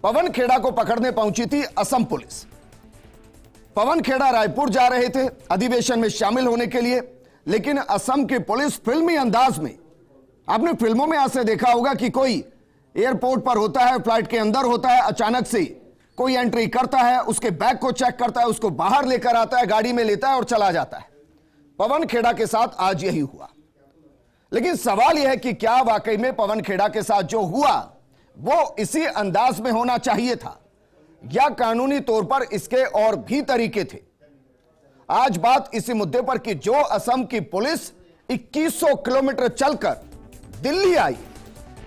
पवन खेड़ा को पकड़ने पहुंची थी असम पुलिस। पवन खेड़ा रायपुर जा रहे थे अधिवेशन में शामिल होने के लिए, लेकिन असम की पुलिस फिल्मी अंदाज में, आपने फिल्मों में ऐसे देखा होगा कि कोई एयरपोर्ट पर होता है, फ्लाइट के अंदर होता है, अचानक से कोई एंट्री करता है, उसके बैग को चेक करता है, उसको बाहर लेकर आता है, गाड़ी में लेता है और चला जाता है। पवन खेड़ा के साथ आज यही हुआ। लेकिन सवाल यह है कि क्या वाकई में पवन खेड़ा के साथ जो हुआ वो इसी अंदाज में होना चाहिए था या कानूनी तौर पर इसके और भी तरीके थे? आज बात इसी मुद्दे पर कि जो असम की पुलिस 2100 किलोमीटर चलकर दिल्ली आई,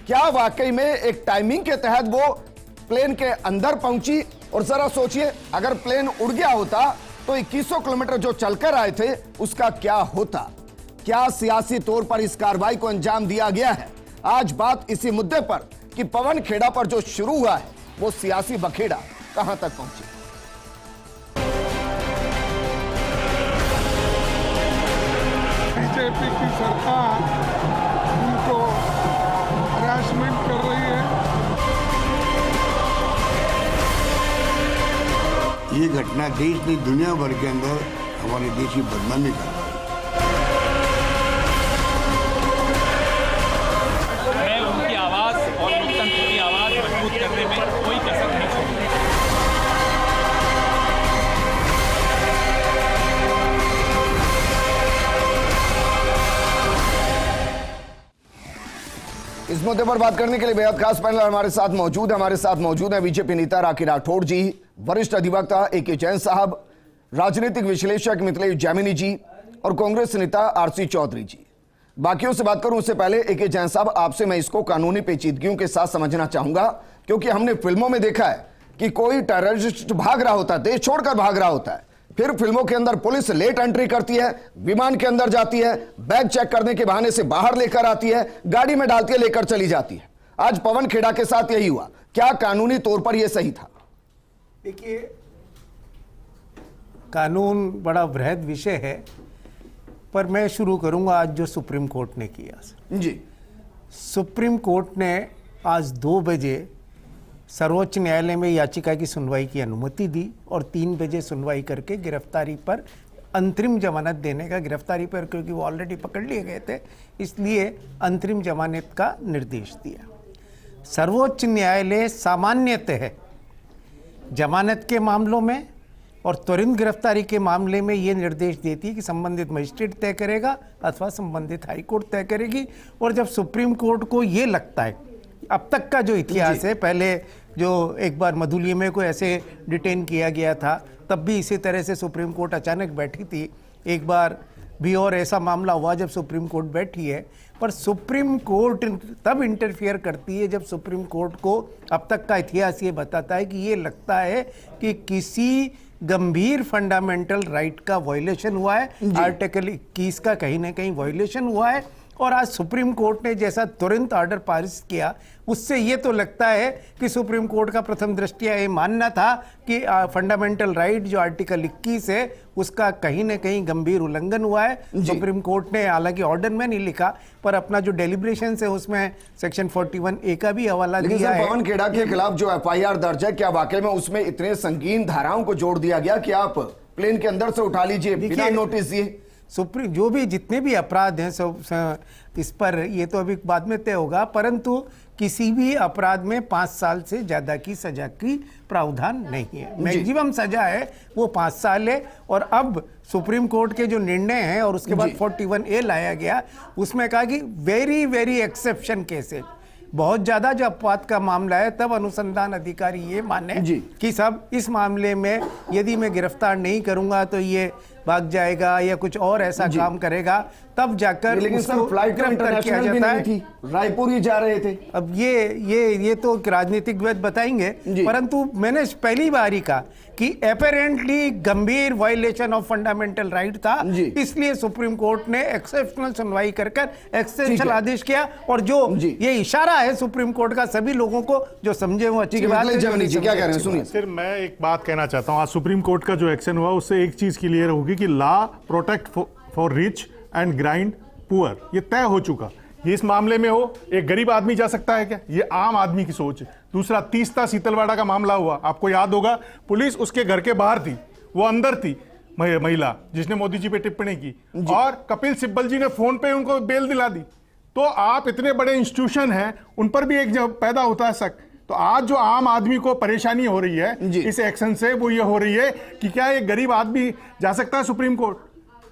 क्या वाकई में एक टाइमिंग के तहत वो प्लेन के अंदर पहुंची? और जरा सोचिए, अगर प्लेन उड़ गया होता तो 2100 किलोमीटर जो चलकर आए थे उसका क्या होता? क्या सियासी तौर पर इस कार्रवाई को अंजाम दिया गया है? आज बात इसी मुद्दे पर कि पवन खेड़ा पर जो शुरू हुआ है वो सियासी बखेड़ा कहां तक पहुंची। बीजेपी की सरकार उनको हरासमेंट कर रही है। ये घटना देश नहीं दुनिया भर के अंदर हमारे देश की बदनामी कर रहा है। मैं उनकी आवाज और लोकतंत्र की आवाज मजबूत करने में कोई कसर नहीं छोड़ूंगा। इस मुद्दे पर बात करने के लिए बेहद खास पैनल हमारे साथ मौजूद है बीजेपी नेता राखी राठौड़ जी, वरिष्ठ अधिवक्ता ए.के. जैन साहब, राजनीतिक विश्लेषक मिथिलेश जैमिनी जी और कांग्रेस नेता आरसी चौधरी जी। बाकियों से बात करूं उससे पहले ए.के. जैन साहब, आपसे मैं इसको कानूनी पेचीदगियों के साथ समझना चाहूंगा, क्योंकि हमने फिल्मों में देखा है कि कोई टेररिस्ट भाग रहा होता है, देश छोड़कर भाग रहा होता है, फिर फिल्मों के अंदर पुलिस लेट एंट्री करती है, विमान के अंदर जाती है, बैग चेक करने के बहाने से बाहर लेकर आती है, गाड़ी में डालती है, लेकर चली जाती है। आज पवन खेड़ा के साथ यही हुआ। क्या कानूनी तौर पर यह सही था? देखिए, कानून बड़ा बृहद विषय है, पर मैं शुरू करूंगा आज जो सुप्रीम कोर्ट ने किया जी। सुप्रीम कोर्ट ने आज 2 बजे सर्वोच्च न्यायालय में याचिका की सुनवाई की अनुमति दी और 3 बजे सुनवाई करके गिरफ्तारी पर अंतरिम जमानत देने का, गिरफ्तारी पर क्योंकि वो ऑलरेडी पकड़ लिए गए थे इसलिए अंतरिम जमानत का निर्देश दिया। सर्वोच्च न्यायालय सामान्यतः जमानत के मामलों में और त्वरित गिरफ्तारी के मामले में ये निर्देश देती है कि संबंधित मजिस्ट्रेट तय करेगा अथवा संबंधित हाईकोर्ट तय करेगी। और जब सुप्रीम कोर्ट को ये लगता है, अब तक का जो इतिहास है, पहले जो एक बार मधुलिमे को ऐसे डिटेन किया गया था तब भी इसी तरह से सुप्रीम कोर्ट अचानक बैठी थी, एक बार भी और ऐसा मामला हुआ जब सुप्रीम कोर्ट बैठी है। पर सुप्रीम कोर्ट तब इंटरफियर करती है जब सुप्रीम कोर्ट को अब तक का इतिहास ये बताता है कि ये लगता है कि किसी गंभीर फंडामेंटल राइट का वायलेशन हुआ है, आर्टिकल 21 का कहीं ना कहीं वायलेशन हुआ है। और आज सुप्रीम कोर्ट ने जैसा तुरंत ऑर्डर पारित किया, उससे ये तो लगता है कि सुप्रीम कोर्ट का प्रथम दृष्टया ये मानना था कि फंडामेंटल राइट जो आर्टिकल 21 है उसका कहीं ना कहीं गंभीर उल्लंघन हुआ है। सुप्रीम कोर्ट ने हालांकि ऑर्डर में नहीं लिखा, पर अपना जो डेलिब्रेशन है उसमें सेक्शन 41A का भी हवाला दिया है। पवन खेड़ा के खिलाफ जो FIR दर्ज है, क्या वाकई में उसमें इतने संगीन धाराओं को जोड़ दिया गया कि आप प्लेन के अंदर से उठा लीजिए बिना नोटिस दिए? सुप्रीम जो भी जितने भी अपराध हैं सब इस पर ये तो अभी बाद में तय होगा, परंतु किसी भी अपराध में 5 साल से ज़्यादा की सजा की प्रावधान नहीं है। मैक्सिमम सजा है वो 5 साल है। और अब सुप्रीम कोर्ट के जो निर्णय हैं और उसके बाद 41A लाया गया, उसमें कहा कि वेरी वेरी एक्सेप्शन केसेज, बहुत ज़्यादा जब अपवाद का मामला है तब अनुसंधान अधिकारी ये माने कि सब इस मामले में यदि मैं गिरफ्तार नहीं करूंगा तो ये भाग जाएगा या कुछ और ऐसा काम करेगा, तब जाकर लेकिन सर फ्लाइट इंटरनेशनल भी नहीं थी, रायपुर ही जा रहे थे। अब ये तो राजनीतिक विद बताएंगे, परंतु मैंने पहली बार ही कहा कि अपेरेंटली गंभीर वायलेशन ऑफ फंडामेंटल राइट था, इसलिए सुप्रीम कोर्ट ने एक्सेप्शनल सुनवाई कर एक्सेप्शनल आदेश किया। और जो ये इशारा है सुप्रीम कोर्ट का सभी लोगों को जो समझे वो अच्छी बात है। क्या कह रहे हैं सुनिए। सर, मैं एक बात कहना चाहता हूँ, आज सुप्रीम कोर्ट का जो एक्शन हुआ उससे एक चीज क्लियर होगी कि law protect for rich and grind poor, ये तय हो चुका। ये इस मामले में हो, एक गरीब आदमी जा सकता है क्या? ये आम आदमी की सोच है। दूसरा, तीस्ता सीतलवाड़ा का मामला हुआ, आपको याद होगा, पुलिस उसके घर के बाहर थी, वो अंदर थी महिला जिसने मोदी जी पे टिप्पणी की, और कपिल सिब्बल जी ने फोन पे उनको बेल दिला दी। तो आप इतने बड़े इंस्टीट्यूशन हैं, उन पर भी एक जब पैदा होता है शक। तो आज जो आम आदमी को परेशानी हो रही है इस एक्शन से, वो ये हो रही है कि क्या एक गरीब आदमी जा सकता है सुप्रीम कोर्ट?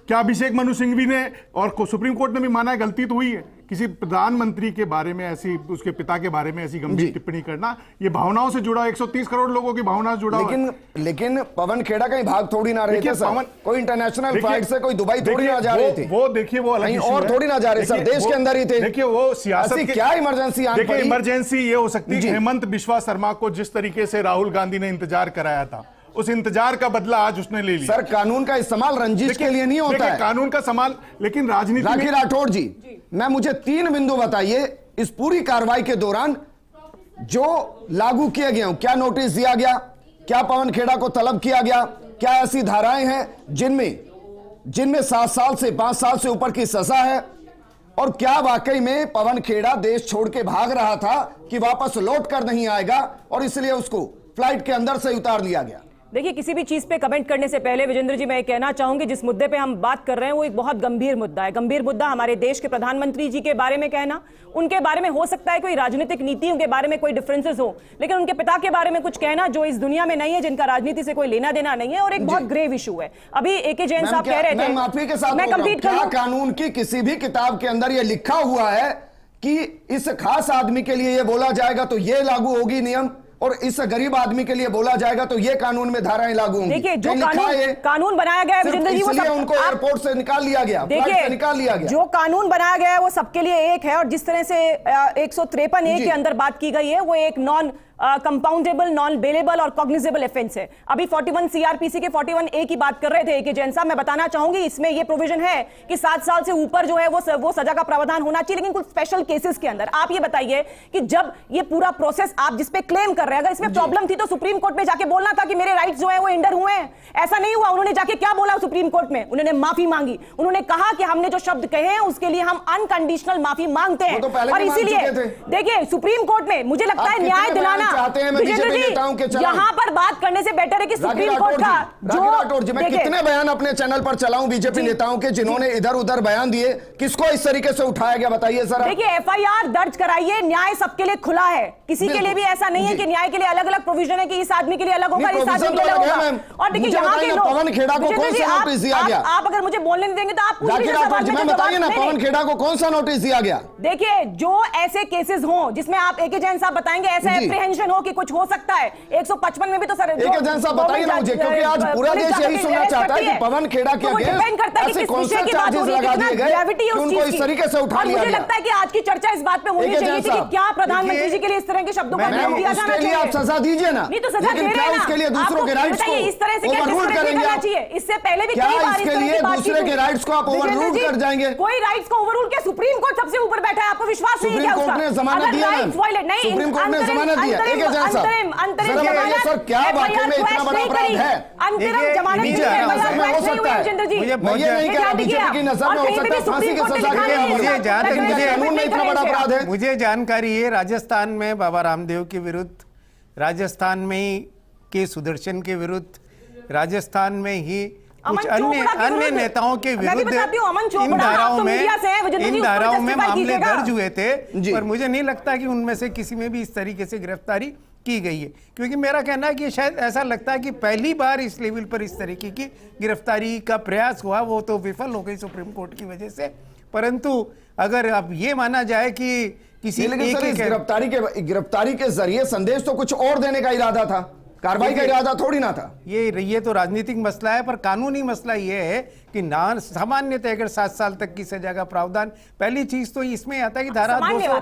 क्या अभिषेक मनु सिंघवी ने और सुप्रीम कोर्ट ने भी माना है गलती तो हुई है, किसी प्रधानमंत्री के बारे में ऐसी, उसके पिता के बारे में ऐसी गंभीर टिप्पणी करना, ये भावनाओं से जुड़ा, 130 करोड़ लोगों की भावना से जुड़ा। लेकिन पवन खेड़ा कहीं भाग थोड़ी ना रहे थे सर, कोई इंटरनेशनल फ्लाइट से कोई दुबई थोड़ी ना जा रहे थे, वो देखिए वो अलग और थोड़ी ना जा रहे सर, देश के अंदर ही थे। देखिए वो सियासत क्या इमरजेंसी, देखिए इमरजेंसी ये हो सकती है, हेमंत बिश्वा शर्मा को जिस तरीके से राहुल गांधी ने इंतजार कराया था, उस इंतजार का बदला आज उसने ले लिया। सर कानून का इस्तेमाल रंजिश के लिए नहीं होता है, कानून का इस्तेमाल, लेकिन राजनीति राखी राठौड़ जी, मैं मुझे 3 बिंदु बताइए इस पूरी कार्रवाई के दौरान जो लागू किए गए, क्या नोटिस दिया गया, क्या पवन खेड़ा को तलब किया गया, क्या ऐसी धाराएं हैं जिनमें 7 साल से 5 साल से ऊपर की सजा है, और क्या वाकई में पवन खेड़ा देश छोड़ के भाग रहा था कि वापस लौट कर नहीं आएगा और इसलिए उसको फ्लाइट के अंदर से उतार लिया गया? देखिए, किसी भी चीज पे कमेंट करने से पहले विजेंद्र जी मैं ये कहना चाहूंगी, जिस मुद्दे पे हम बात कर रहे हैं वो एक बहुत गंभीर मुद्दा है। गंभीर मुद्दा हमारे देश के प्रधानमंत्री जी के बारे में कहना, उनके बारे में हो सकता है कोई राजनीतिक नीतियों के बारे में कोई डिफरेंसेस हो, लेकिन उनके पिता के बारे में कुछ कहना जो इस दुनिया में नहीं है, जिनका राजनीति से कोई लेना देना नहीं है, और एक बहुत ग्रेव इशू है। अभी एके जैन साहब कह रहे थे, मैं माफी के साथ मैं कंप्लीट क्या कानून की किसी भी किताब के अंदर यह लिखा हुआ है कि इस खास आदमी के लिए यह बोला जाएगा तो यह लागू होगी नियम, और इस गरीब आदमी के लिए बोला जाएगा तो ये कानून में धाराएं लागू होंगी? देखिए, जो कानून बनाया गया है विजेंद्र जी, वो सब उनको एयरपोर्ट से निकाल लिया गया, फ्लाइट से निकाल लिया गया। जो कानून बनाया गया है वो सबके लिए एक है, और जिस तरह से 153A के अंदर बात की गई है वो एक नॉन कंपाउंडेबल, नॉन बेलेबल और कॉग्निजेबल ऑफेंस है। अभी 41 सीआरपीसी के 41A की बात कर रहे थे एके जैन साहब, मैं बताना चाहूंगी इसमें ये प्रोविजन है कि 7 साल से ऊपर जो है वो सजा का प्रावधान होना चाहिए, लेकिन कुछ स्पेशल केसेस के अंदर। आप ये बताइए कि जब ये पूरा प्रोसेस आप जिस पे क्लेम कर रहे हैं, अगर इसमें प्रॉब्लम थी तो सुप्रीम कोर्ट में जाके बोलना था कि मेरे राइट्स जो है वो इंडर हुए हैं। ऐसा नहीं हुआ। उन्होंने जाके क्या बोला सुप्रीम कोर्ट में? उन्होंने माफी मांगी। उन्होंने कहा कि हमने जो शब्द कहे हैं उसके लिए हम अनकंडीशनल माफी मांगते हैं, और इसीलिए देखिए सुप्रीम कोर्ट में मुझे लगता है न्याय दिलाना, यहाँ पर बात करने से बेटर है कि सुप्रीम कोर्ट का जो, मैं कितने बयान अपने चैनल पर चलाऊं बीजेपी नेताओं के जिन्होंने इधर उधर बयान दिए, किसको इस तरीके से उठाया गया बताइए सर। देखिए, एफआईआर दर्ज कराइए, न्याय सबके लिए खुला है, किसी के लिए भी ऐसा नहीं है कि न्याय के लिए अलग अलग प्रोविजन है कि इस आदमी के लिए अलग होगा, इस आदमी के लिए अलग होगा। और देखिए यहाँ के लोग, पवन खेड़ा को कौन सा नोटिस दिया गया? आप अगर मुझे बोलने नहीं देंगे तो आप बताइए ना, पवन खेड़ा को कौन सा नोटिस दिया गया? देखिए, जो ऐसे केसेस हो जिसमें आप एके जैन साहब बताएंगे ऐसा एप्रीहेंशन हो कि कुछ हो सकता है, 155 में भी तो सर एके जैन साहब बताइए ना मुझे, क्योंकि आज पूरा देश यही सुनना चाहता है कि पवन खेड़ा के अगेंस्ट ऐसे कौन से चार्जेस लगा दिए गए कि उनको इस तरीके से उठा लिया गया। मुझे लगता है कि आज की चर्चा इस बात पे होनी चाहिए थी कि क्या प्रधानमंत्री जी के लिए इस तरह के शब्दों का प्रयोग किया जाना चाहिए। आप सजा दीजिए ना, नहीं तो सजा दे रहे हैं ना, उसके लिए दूसरों के राइट्स को इस तरह से क्या करेंगे करना चाहिए? इससे पहले भी कई बार इस तरह की बात दूसरे के राइट्स को आप ओवररूल कर जाएंगे। कोई राइट्स को ओवररूल क्या? सुप्रीम कोर्ट सबसे ऊपर बैठा है, आपको विश्वास नहीं है क्या? सुप्रीम कोर्ट ने जमानत दिया है, सुप्रीम कोर्ट ने जमानत दिया। एके जैन साहब, सर क्या वाकई में इतना बड़ा अपराध है? अंतरिम जमानत हो सकता है, ये नहीं कह रहा बीजेपी की नजर में हो सकता है फांसी की सजा के लिए, मुझे जहां तक कानून में इतना बड़ा अपराध है। मुझे जानकारी है राजस्थान में बाबा रामदेव के विरुद्ध, राजस्थान में के सुदर्शन के विरुद्ध, राजस्थान में ही कुछ अन्य नेताओं के विरुद्ध इन धाराओं में मामले दर्ज हुए थे, पर मुझे नहीं लगता कि उनमें से किसी में भी इस तरीके से गिरफ्तारी की गई है, क्योंकि मेरा कहना है कि शायद ऐसा लगता है कि पहली बार इस लेवल पर इस तरीके की गिरफ्तारी का प्रयास हुआ, वो तो विफल हो गई सुप्रीम कोर्ट की वजह से। परंतु अगर अब ये माना जाए कि किसी गिरफ्तारी के जरिए संदेश तो कुछ और देने का इरादा था, कार्रवाई का इरादा थोड़ी ना था। ये तो राजनीतिक मसला है, पर कानूनी मसला ये है कि सामान्यतः अगर 7 साल तक की सजा का प्रावधान, पहली चीज तो इसमें आता है कि धारा 295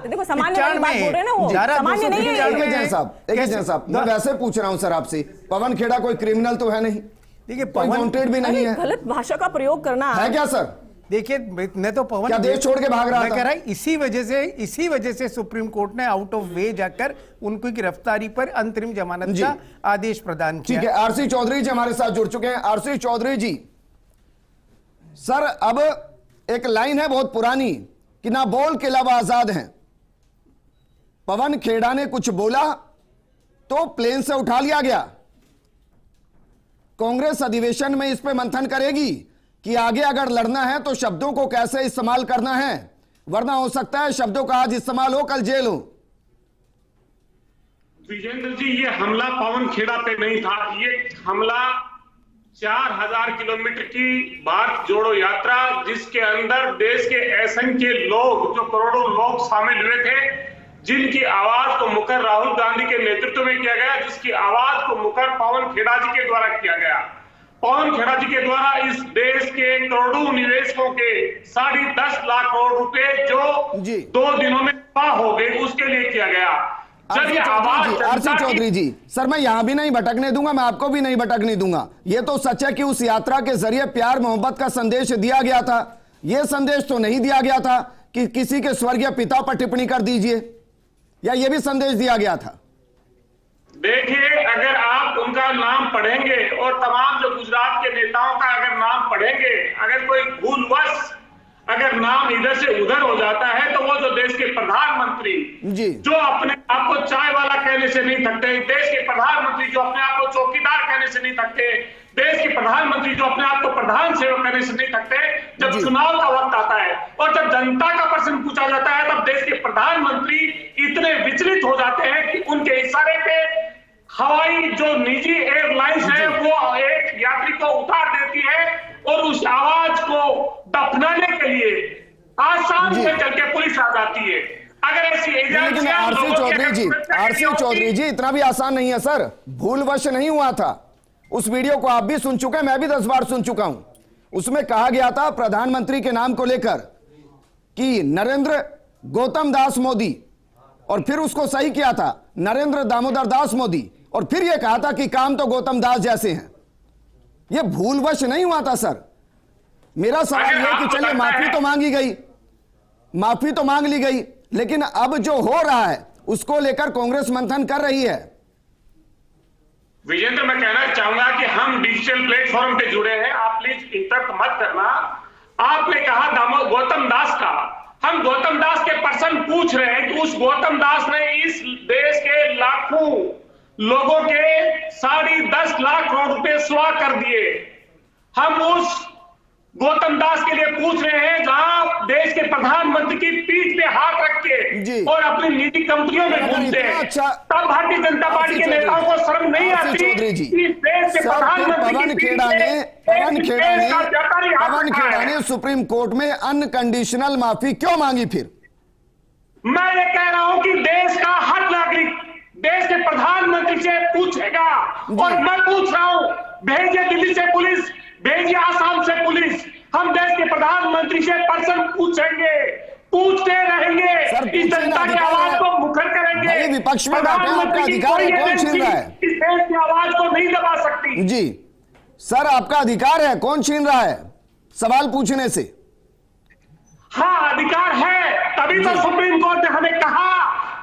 मैं वैसे पूछ रहा हूं सर आपसे, पवन खेड़ा कोई क्रिमिनल तो है नहीं, देखिए वांटेड भी नहीं है, गलत भाषा का प्रयोग करना है क्या सर? देखिए, मैं तो पवन क्या देश छोड़ के भाग रहा था? कह रहा है इसी वजह से सुप्रीम कोर्ट ने आउट ऑफ वे जाकर उनकी गिरफ्तारी पर अंतरिम जमानत का आदेश प्रदान किया। ठीक है, आरसी चौधरी जी हमारे साथ जुड़ चुके हैं। आरसी चौधरी जी, सर अब एक लाइन है बहुत पुरानी कि ना बोल के लब आजाद हैं। पवन खेड़ा ने कुछ बोला तो प्लेन से उठा लिया गया। कांग्रेस अधिवेशन में इस पे मंथन करेगी कि आगे अगर लड़ना है तो शब्दों को कैसे इस्तेमाल करना है, वरना हो सकता है शब्दों का आज इस्तेमाल हो कल जेल हो। विजेंद्र जी, ये हमला पवन खेड़ा पे नहीं था, ये हमला 4000 किलोमीटर की भारत जोड़ो यात्रा, जिसके अंदर देश के असंख्य लोग, जो करोड़ों लोग शामिल हुए थे, जिनकी आवाज को मुखर राहुल गांधी के नेतृत्व में किया गया, जिसकी आवाज को मुखर पवन खेड़ा जी के द्वारा किया गया। पवन खेड़ा जी के द्वारा इस देश के करोड़ों निवेशकों के 10.5 लाख करोड़ रुपए जो जी 2 दिनों में तबाह हो गए, उसके लिए किया गया। आरसी चौधरी जी, सर मैं यहां भी नहीं भटकने दूंगा, मैं आपको भी नहीं भटकने दूंगा। यह तो सच है कि उस यात्रा के जरिए प्यार मोहब्बत का संदेश दिया गया था। यह संदेश तो नहीं दिया गया था कि किसी के स्वर्गीय पिता पर टिप्पणी कर दीजिए, या यह भी संदेश दिया गया था? देखिए, अगर आप उनका नाम पढ़ेंगे और तमाम जो गुजरात के नेताओं का अगर नाम पढ़ेंगे, अगर कोई भूलवश अगर नाम इधर से उधर हो जाता है, तो वो जो देश के प्रधानमंत्री जो अपने आप को चाय वाला कहने से नहीं थकते, देश के प्रधानमंत्री जो अपने आप को चौकीदार कहने से नहीं थकते, देश के प्रधानमंत्री जो अपने आप को प्रधान सेवक कहने से नहीं थकते, जब चुनाव का वक्त आता है और जब जनता का प्रश्न पूछा जाता है, तब देश के प्रधानमंत्री इतने विचलित हो जाते हैं कि उनके इशारे पे हवाई जो निजी एयरलाइंस है वो एक यात्री को उतार देती है और उस आवाज को दफनाने के लिए आसाम से चल के पुलिस आ जाती है। अगर ऐसी एजेंसियां आरसी चौधरी जी, इतना भी आसान नहीं है सर। भूलवश नहीं हुआ था। उस वीडियो को आप भी सुन चुके हैं, मैं भी 10 बार सुन चुका हूं। उसमें कहा गया था प्रधानमंत्री के नाम को लेकर कि नरेंद्र गौतम दास मोदी, और फिर उसको सही किया था नरेंद्र दामोदर दास मोदी, और फिर यह कहा था कि काम तो गौतम दास जैसे हैं। यह भूलवश नहीं हुआ था सर। मेरा सवाल यह कि चलिए माफी तो मांगी गई, माफी तो मांग ली गई, लेकिन अब जो हो रहा है उसको लेकर कांग्रेस मंथन कर रही है। विजेंद्र, मैं कहना चाहूंगा कि हम डिजिटल प्लेटफॉर्म पे जुड़े हैं, आप प्लीज इंटरप्ट मत करना। आपने कहा गौतम दास का, हम गौतम दास के पर्सन पूछ रहे हैं कि उस गौतम दास ने इस देश के लाखों लोगों के 10.5 लाख करोड़ रुपए स्वाह कर दिए। हम उस गौतम दास के लिए पूछ रहे हैं जहां देश के प्रधानमंत्री की पीठ पे हाथ रख के और अपनी निजी कंपनियों में घूमते हैं, तब भारतीय जनता पार्टी के नेताओं को शर्म नहीं आती कि देश के प्रधानमंत्री पवन खेड़ा ने सुप्रीम कोर्ट में अनकंडीशनल माफी क्यों मांगी? फिर मैं ये कह रहा हूं कि देश का हर नागरिक देश के प्रधानमंत्री से पूछेगा, और मैं पूछ रहा हूं, भेजिए दिल्ली से पुलिस, भेजिए आसाम से पुलिस, हम देश के प्रधानमंत्री से पर्सन पूछेंगे, पूछते रहेंगे, इस जनता की आवाज को मुखर करेंगे। विपक्ष में बैठे आपका अधिकार है, कौन छीन रहा है? इस देश की आवाज को नहीं दबा सकती। जी सर, आपका अधिकार है, कौन छीन रहा है सवाल पूछने से? हाँ, अधिकार है, तभी तो सुप्रीम कोर्ट ने हमें कहा,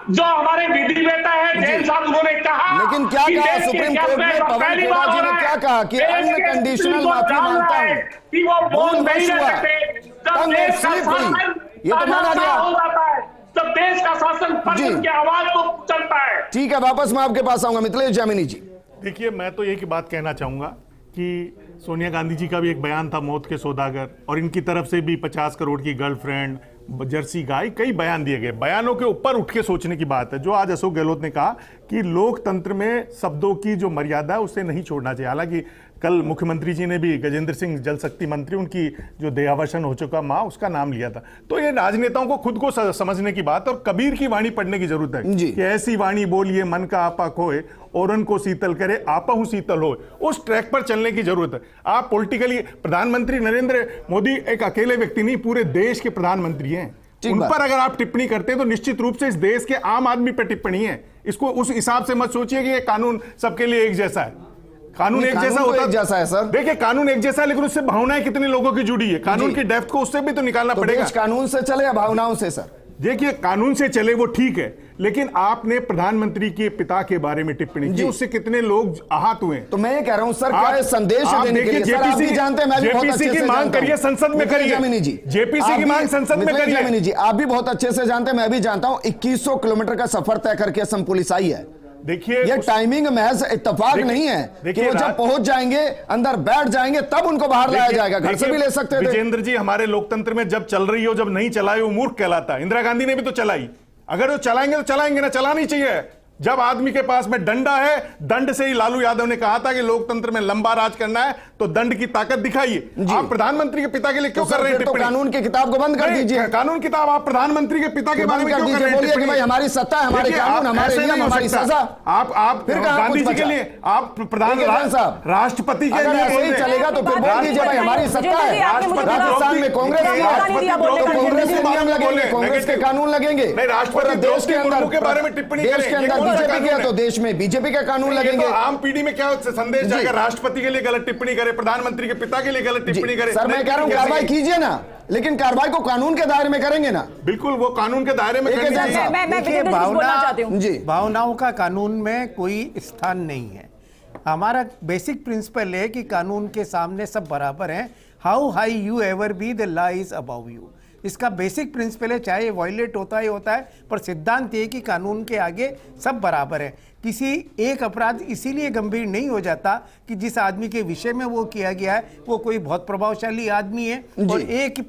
जो हमारे विधि वेता है जैन साहब, उन्होंने कहा। लेकिन क्या कहा सुप्रीम कोर्ट में? पवन खेड़ा जी ने क्या कहा कि अनकंडीशनल माफी मांगता हूं कि वो बोल नहीं सकते, जब देश का शासन ये तो माना गया हो जाता है, जब देश का शासन पर्सन की आवाज को चलता है। ठीक है, वापस मैं आपके पास आऊंगा। मिथिलेश जामिनी जी, देखिए, मैं तो एक ही बात कहना चाहूंगा कि सोनिया गांधी जी का भी एक बयान था मौत के सौदागर, और इनकी तरफ से भी 50 करोड़ की गर्लफ्रेंड, जर्सी गाय, कई बयान दिए गए। बयानों के ऊपर उठ के सोचने की बात है। जो आज अशोक गहलोत ने कहा कि लोकतंत्र में शब्दों की जो मर्यादा है उसे नहीं छोड़ना चाहिए। हालांकि कल मुख्यमंत्री जी ने भी गजेंद्र सिंह जल शक्ति मंत्री, उनकी जो देहावसान हो चुका माँ, उसका नाम लिया था। तो ये राजनेताओं को खुद को समझने की बात, और कबीर की वाणी पढ़ने की जरूरत है कि ऐसी वाणी बोलिए मन का आपा खोए, औरन को शीतल करे आपहु शीतल हो। उस ट्रैक पर चलने की जरूरत है। आप पॉलिटिकली, प्रधानमंत्री नरेंद्र मोदी एक अकेले व्यक्ति नहीं, पूरे देश के प्रधानमंत्री हैं। उन पर अगर आप टिप्पणी करते हैं तो निश्चित रूप से इस देश के आम आदमी पर टिप्पणी है। इसको उस हिसाब से मत सोचिए कि ये कानून सबके लिए एक जैसा है। कानून एक जैसा होता है, जैसा है सर। देखिए, कानून एक जैसा है, लेकिन उससे भावनाएं कितने लोगों की जुड़ी है, कानून की डेप्थ को उससे भी तो निकालना पड़ेगा। कानून से चले या भावनाओं से? सर, देखिए कानून से चले वो ठीक है, लेकिन आपने प्रधानमंत्री के पिता के बारे में टिप्पणी की, उससे कितने लोग आहत हुए। तो मैं ये कह रहा हूं सर, क्या संदेश देने के लिए सर, आप भी जानते हैं, मैं भी बहुत अच्छे से की मांग करिए, संसद में करिए। जामिनी जी, जेपीसी की मांग संसद में करिए। जामिनी जी, आप भी बहुत अच्छे से जानते हैं, मैं भी जानता हूं, 2100 किलोमीटर का सफर तय करके असम पुलिस आई है। देखिए ये टाइमिंग महज इत्तेफाक नहीं है कि वो जब पहुंच जाएंगे, अंदर बैठ जाएंगे, तब उनको बाहर लाया जाएगा, घर से भी ले सकते थे। विजेंद्र जी, हमारे लोकतंत्र में जब चल रही हो, जब नहीं चलाए वो मूर्ख कहलाता है। इंदिरा गांधी ने भी तो चलाई, अगर वो चलाएंगे तो चलाएंगे ना, चलानी चाहिए। जब आदमी के पास में डंडा है, दंड से ही लालू यादव ने कहा था कि लोकतंत्र में लंबा राज करना है तो दंड की ताकत दिखाइए। आप प्रधानमंत्री के पिता के लिए क्यों कर रहे हैं टिप्पणी? कानून की किताब को बंद कर दीजिए। कानून किताब आप प्रधानमंत्री के पिता के बारे में क्यों कर रहे हैं? बोलिए कि भाई हमारी सत्ता है, हमारे कानून, हमारे नियम, हमारी सजा। आप गांधी जी के लिए, आप प्रधान राष्ट्रपति के लिए ऐसे ही चलेगा तो फिर बोल दीजिए भाई हमारी सत्ता है। राजस्थान में कांग्रेस कांग्रेस के नियम लगेंगे, कांग्रेस के कानून लगेंगे। राष्ट्रपति देश के अंदर के बारे में टिप्पणी देश के अंदर बीजेपी के, तो देश में बीजेपी के कानून लगेंगे। आम पीढ़ी में क्या संदेश जाएगा? राष्ट्रपति के लिए गलत टिप्पणी करे, प्रधानमंत्री के पिता के लिए गलत टिप्पणी करे। सर मैं कह रहा हूं कार्रवाई कीजिए ना, लेकिन कार्रवाई को कानून के दायरे में करेंगे ना। बिल्कुल, वो कानून के दायरे में करनी चाहिए। भावनाओं का कानून में कोई स्थान नहीं है। हमारा बेसिक प्रिंसिपल है कि कानून के सामने सब बराबर हैं। How high you ever be, the law is above you. इसका बेसिक प्रिंसिपल है, चाहे वायलेट होता ही होता है, पर सिद्धांत ये कि कानून के आगे सब बराबर है। किसी एक अपराध इसीलिए गंभीर नहीं हो जाता कि जिस आदमी के विषय में वो किया गया है वो कोई बहुत प्रभावशाली आदमी है, और एक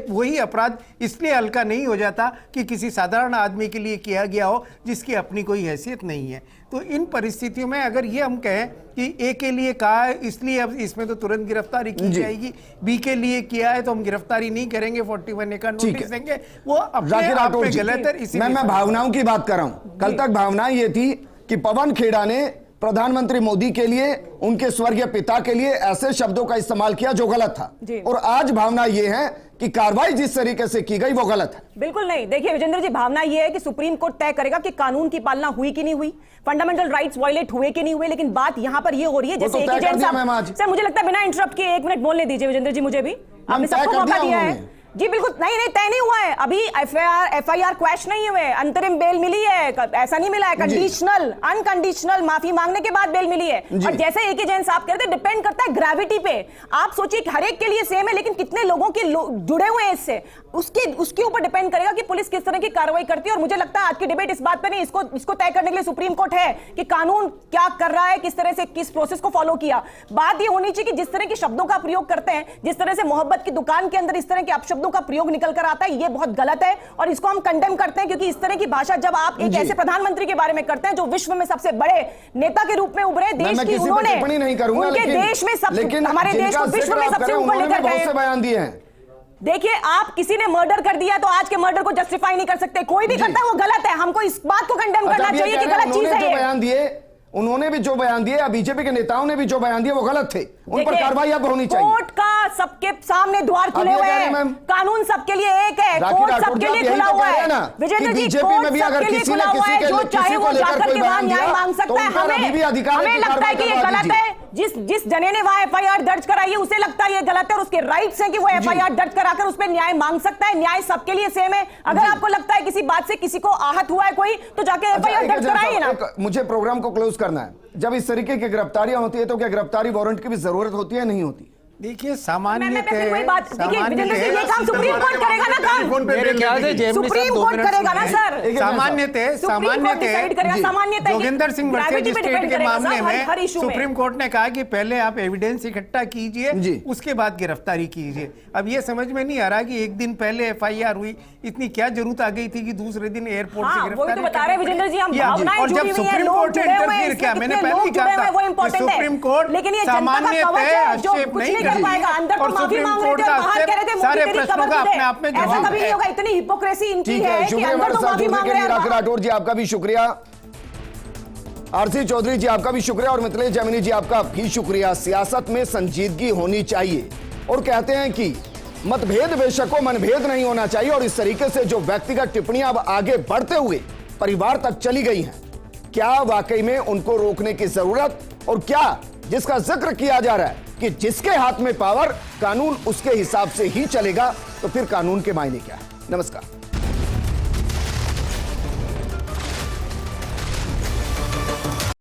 वही अपराध इसलिए हल्का नहीं हो जाता कि किसी साधारण आदमी के लिए किया गया हो जिसकी अपनी कोई हैसियत नहीं है। तो इन परिस्थितियों में अगर ये हम कहें कि ए के लिए कहा है इसलिए अब इसमें तो तुरंत गिरफ्तारी की जाएगी, बी के लिए किया है तो हम गिरफ्तारी नहीं करेंगे, 41A का नोटिस देंगे, वो अपने आप में गलत है। मैं भावनाओं की बात कर रहा हूं। कल तक भावनाएं ये थी कि पवन खेड़ा ने प्रधानमंत्री मोदी के लिए, उनके स्वर्गीय पिता के लिए ऐसे शब्दों का इस्तेमाल किया जो गलत था, और आज भावना ये है कि कार्रवाई जिस तरीके से की गई वो गलत है। बिल्कुल नहीं। देखिए विजेंद्र जी, भावना ये है कि सुप्रीम कोर्ट तय करेगा कि कानून की पालना हुई कि नहीं हुई, फंडामेंटल राइट्स वायलेट हुए कि नहीं हुए, लेकिन बात यहां पर ये हो रही है जैसे एक एजेंट साहब, सर मुझे लगता है बिना इंटरप्ट किए 1 मिनट बोलने दीजिए विजेंद्र जी, मुझे भी आपने सबको मौका दिया है। जी बिल्कुल, नहीं तय नहीं हुआ है अभी, एफआईआर क्वैश नहीं हुए, अंतरिम बेल मिली है, ऐसा नहीं मिला है, कंडीशनल अनकंडीशनल माफी मांगने के बाद बेल मिली है। और जैसे एक ही जैन साहब कहते हैं, डिपेंड करता है ग्रेविटी पे। आप सोचिए हर एक के लिए सेम है, लेकिन कितने लोगों के जुड़े हुए हैं इससे, उसके ऊपर डिपेंड करेगा कि पुलिस किस तरह की कार्रवाई करती है। और मुझे लगता है आज की डिबेट इस बात पर नहीं, इसको तय करने के लिए सुप्रीम कोर्ट है कि कानून क्या कर रहा है, किस तरह से किस प्रोसेस को फॉलो किया। बात ये होनी चाहिए कि जिस तरह के शब्दों का प्रयोग करते हैं, जिस तरह से मोहब्बत की दुकान के अंदर इस तरह के अपशब्दों का प्रयोग निकल कर आता है, ये बहुत गलत है और इसको हम कंडेम करते हैं। क्योंकि इस तरह की भाषा जब आप एक ऐसे प्रधानमंत्री के बारे में करते हैं जो विश्व में सबसे बड़े नेता के रूप में उभरे, देश की उन्होंने उनके देश में हमारे देश को विश्व में सबसे ऊपर लेकर गए, बयान दिए हैं। देखिए आप किसी ने मर्डर कर दिया तो आज के मर्डर को जस्टिफाई नहीं कर सकते, कोई भी करता है वो गलत है। हमको इस बात को कंडेम करना चाहिए कि गलत चीज है। बयान दिए उन्होंने भी, जो बयान दिए, बीजेपी के नेताओं ने भी जो बयान दिए वो गलत थे, उन पर कार्रवाई अब होनी चाहिए। कोर्ट का सबके सामने द्वार खुले हुए हैं, कानून सबके लिए एक है, कोर्ट सबके लिए खुला हुआ है। विजेंद्र जी, कोर्ट सबके लिए खुला हुआ है, जो चाहे वो जाकर के वहां न्याय मांग सकता है। हमें लगता है कि ये गलत है, जिस जने ने वहां एफआईआर दर्ज कराई है उसे लगता है ये गलत है और उसके राइट्स हैं कि वो एफआईआर दर्ज कराकर उस पर न्याय मांग सकता है। न्याय सबके लिए सेम है। अगर आपको लगता है किसी बात से किसी को आहत हुआ है कोई, तो जाके एफआईआर दर्ज कराइए ना। मुझे प्रोग्राम को क्लोज करना है। जब इस तरीके की गिरफ्तारियां होती है तो क्या गिरफ्तारी वारंट की भी जरूरत होती है, नहीं होती? देखिए सामान्य ये काम सुप्रीम कोर्ट करेगा ना, काम मेरे ख्याल से सुप्रीम कोर्ट करेगा ना सर। सामान्यतः जोगिंदर सिंह मर्सिडीज के मामले में सुप्रीम कोर्ट ने कहा कि पहले आप एविडेंस इकट्ठा कीजिए, उसके बाद गिरफ्तारी कीजिए। अब ये समझ में नहीं आ रहा कि एक दिन पहले एफआईआर हुई, इतनी क्या जरूरत आ गई थी कि दूसरे दिन एयरपोर्ट से गिरफ्तारी बता रहे विजेंद्र जी, हम भावनाएं जुड़ी हुई हैं, लोग जुड़े हुए हैं, किया मैंने पहले ही कहा था सुप्रीम कोर्ट लेकिन ये सामान्यतः हस्तक्षेप नहीं कर पाएगा। अंदर तो माफी मांग रहे थे, बाहर कह रहे थे सारे प्रश्नों का अपने आप में ऐसा कभी नहीं होगा। इतनी हिपोक्रेसी इनकी है कि अंदर तो माफी मांग रहे हैं। राकेश राठौर जी आपका भी शुक्रिया, आरसी चौधरी जी आपका भी शुक्रिया और मिथिलेश जामिनी जी आपका भी शुक्रिया। सियासत में संजीदगी होनी चाहिए और कहते हैं कि मतभेद बेशक हो, मनभेद नहीं होना चाहिए। और इस तरीके से जो व्यक्तिगत टिप्पणियां अब आगे बढ़ते हुए परिवार तक चली गई हैं, क्या वाकई में उनको रोकने की जरूरत, और क्या जिसका जिक्र किया जा रहा है कि जिसके हाथ में पावर, कानून उसके हिसाब से ही चलेगा, तो फिर कानून के मायने क्या है? नमस्कार।